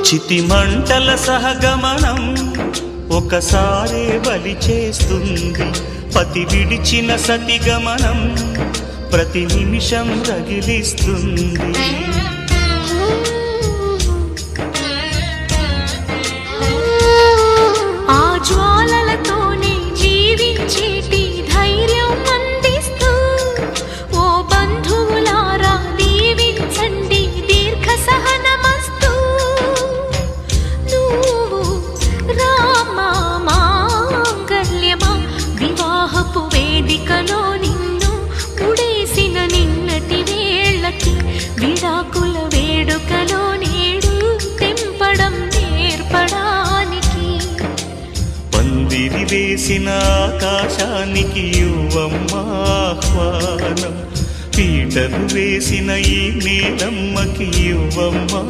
చితిమంటల సహగమనం ఒకసారే బలి చేస్తుంది. పతి విడిచిన సతిగమనం ప్రతి నిమిషం రగిలిస్తుంది. ఆ జ్వాలలతోనే జీవించేటి ధైర్యం అందిస్తూ ఓ బంధువులారా దీవించండి దీర్ఘ సహనమస్తు. నువ్వు రామా మాంగల్యమా వివాహపు వేదికలో నిన్ను ఉడేసిన నిన్నటి వేళకి విడాకుల వేడుకలో నేడు తెంపడం నేర్పడానికి. పందిరి వేసిన ఆకాశానికి యువమ్మా ఆహ్వానం, పీటలు వేసిన ఈ నీలమ్మకి యువమ్మా